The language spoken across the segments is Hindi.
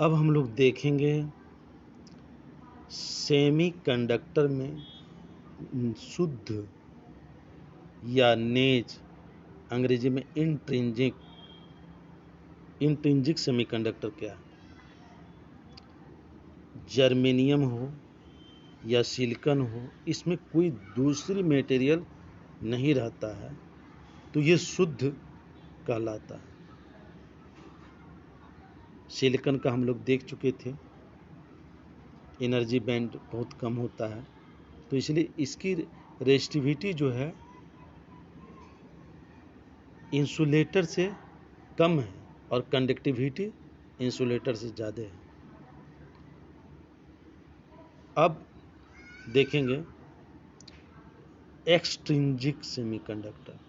अब हम लोग देखेंगे सेमीकंडक्टर में शुद्ध या नेज, अंग्रेजी में इंट्रिंजिक सेमीकंडक्टर क्या है। जर्मेनियम हो या सिलिकॉन हो, इसमें कोई दूसरी मटेरियल नहीं रहता है, तो ये शुद्ध कहलाता है। सिलिकॉन का हम लोग देख चुके थे, एनर्जी बैंड बहुत कम होता है, तो इसलिए इसकी रेजिस्टिविटी जो है इंसुलेटर से कम है और कंडक्टिविटी इंसुलेटर से ज़्यादा है। अब देखेंगे एक्सट्रिंजिक सेमीकंडक्टर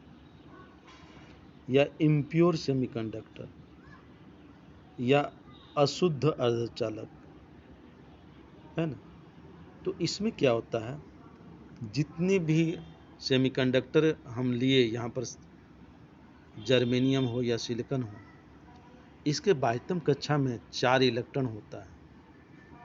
या इम्प्योर सेमीकंडक्टर या अशुद्ध अर्धचालक, है ना। तो इसमें क्या होता है, जितने भी सेमीकंडक्टर हम लिए, यहाँ पर जर्मेनियम हो या सिलिकॉन हो, इसके बाह्यतम कक्षा में 4 इलेक्ट्रॉन होता है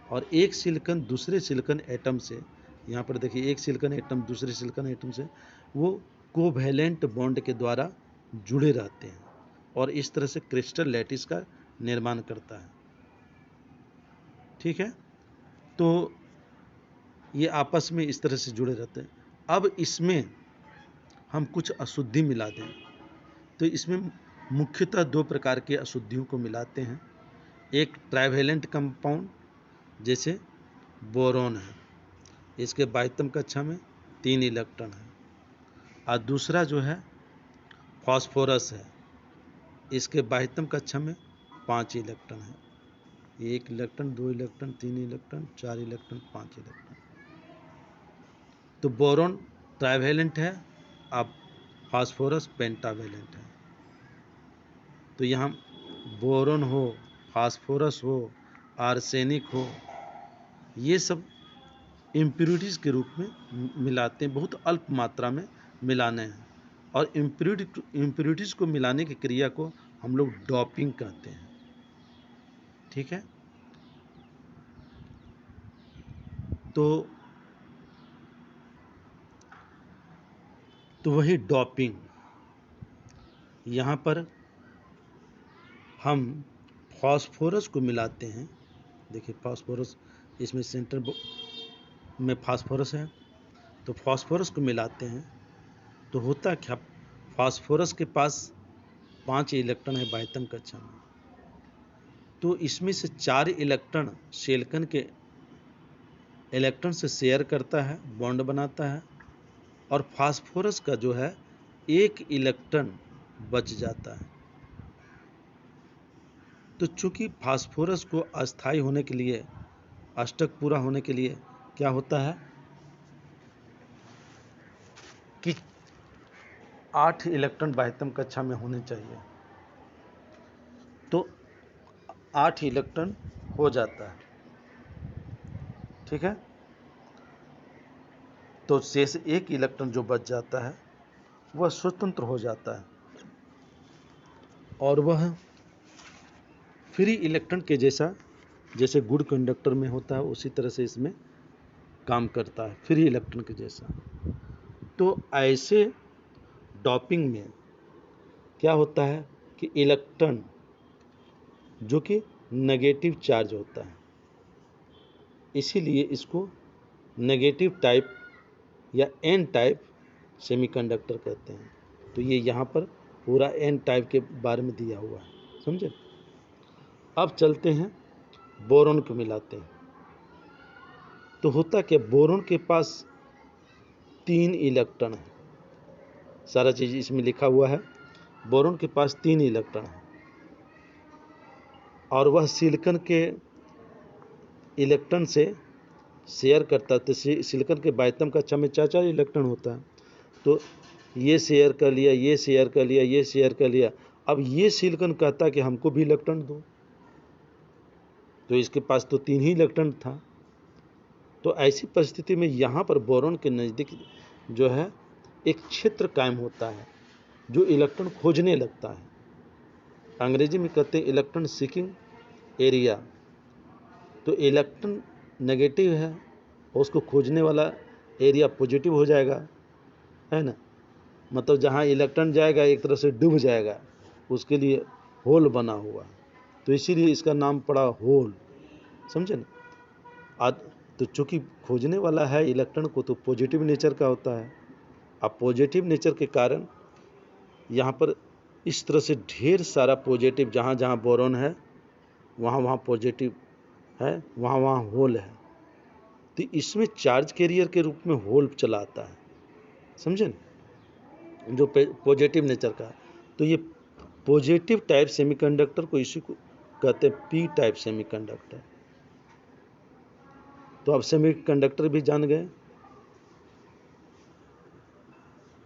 और एक सिलिकॉन दूसरे सिलिकॉन एटम से, यहाँ पर देखिए एक सिलिकॉन एटम दूसरे सिलिकॉन एटम से वो कोवैलेंट बॉन्ड के द्वारा जुड़े रहते हैं और इस तरह से क्रिस्टल लैटिस का निर्माण करता है। ठीक है, तो ये आपस में इस तरह से जुड़े रहते हैं। अब इसमें हम कुछ अशुद्धि मिला दें, तो इसमें मुख्यतः 2 प्रकार के अशुद्धियों को मिलाते हैं। एक ट्राइवेलेंट कंपाउंड जैसे बोरोन है, इसके बाह्यतम कक्षा में 3 इलेक्ट्रॉन है, और दूसरा जो है फास्फोरस है, इसके बाह्यतम कक्षा में 5 इलेक्ट्रॉन है। 1 electron, 2 electron, 3 electron, 4 electron, 5 electron. तो बोरोन ट्राइवेलेंट है, अब फास्फोरस पेंटावेलेंट है। तो यहाँ बोरोन हो, फास्फोरस हो, आर्सेनिक हो, ये सब इम्प्यूरिटीज के रूप में मिलाते हैं, बहुत अल्प मात्रा में मिलाने हैं। और इम्प्यूरिटीज को मिलाने की क्रिया को हम लोग डॉपिंग कहते हैं। ठीक है, तो वही डॉपिंग, यहाँ पर हम फास्फोरस को मिलाते हैं। देखिए फास्फोरस, इसमें सेंटर में फास्फोरस है, तो फास्फोरस को मिलाते हैं तो होता क्या, फास्फोरस के पास 5 इलेक्ट्रॉन है बाह्यतम कक्षा में, तो इसमें से 4 इलेक्ट्रॉन सिलिकॉन के इलेक्ट्रॉन से शेयर करता है, बॉन्ड बनाता है, और फास्फोरस का जो है 1 इलेक्ट्रॉन बच जाता है। तो चूंकि फास्फोरस को अस्थायी होने के लिए, अष्टक पूरा होने के लिए क्या होता है कि 8 इलेक्ट्रॉन बाह्यतम कक्षा में होने चाहिए, तो 8 इलेक्ट्रॉन हो जाता है। ठीक है, तो शेष 1 इलेक्ट्रॉन जो बच जाता है वह स्वतंत्र हो जाता है और वह फ्री इलेक्ट्रॉन के जैसा, जैसे गुड कंडक्टर में होता है उसी तरह से इसमें काम करता है, फ्री इलेक्ट्रॉन के जैसा। तो ऐसे डॉपिंग में क्या होता है कि इलेक्ट्रॉन जो कि नेगेटिव चार्ज होता है, इसीलिए इसको नेगेटिव टाइप या एन टाइप सेमीकंडक्टर कहते हैं। तो ये यहाँ पर पूरा एन टाइप के बारे में दिया हुआ है, समझे। अब चलते हैं बोरोन को मिलाते हैं, तो होता क्या, बोरोन के पास 3 इलेक्ट्रॉन है, सारा चीज़ इसमें लिखा हुआ है। बोरोन के पास 3 इलेक्ट्रॉन है और वह सिलिकॉन के इलेक्ट्रॉन से शेयर करता है। तो सिलिकॉन के बाह्यतम कक्षा में 4 इलेक्ट्रॉन होता है, तो ये शेयर कर लिया, ये शेयर कर लिया, ये शेयर कर लिया। अब ये सिलिकॉन कहता है कि हमको भी इलेक्ट्रॉन दो, तो इसके पास तो 3 ही इलेक्ट्रॉन था। तो ऐसी परिस्थिति में यहाँ पर बोरोन के नज़दीक जो है एक क्षेत्र कायम होता है जो इलेक्ट्रॉन खोजने लगता है। अंग्रेजी में कहते हैं इलेक्ट्रॉन सीकिंग एरिया, तो इलेक्ट्रॉन नेगेटिव है, उसको खोजने वाला एरिया पॉजिटिव हो जाएगा, है ना। मतलब जहाँ इलेक्ट्रॉन जाएगा एक तरह से डूब जाएगा, उसके लिए होल बना हुआ, तो इसीलिए इसका नाम पड़ा होल, समझे ना। आज तो चूंकि खोजने वाला है इलेक्ट्रॉन को, तो पॉजिटिव नेचर का होता है। अब पॉजिटिव नेचर के कारण यहाँ पर इस तरह से ढेर सारा पॉजिटिव, जहाँ जहाँ बोरॉन है वहाँ वहाँ पॉजिटिव है, वहाँ वहाँ होल है। तो इसमें चार्ज कैरियर के रूप में होल चला आता है, समझे ना, जो पॉजिटिव नेचर का। तो ये पॉजिटिव टाइप सेमीकंडक्टर को इसी को कहते हैं पी टाइप सेमीकंडक्टर। तो अब सेमीकंडक्टर भी जान गए।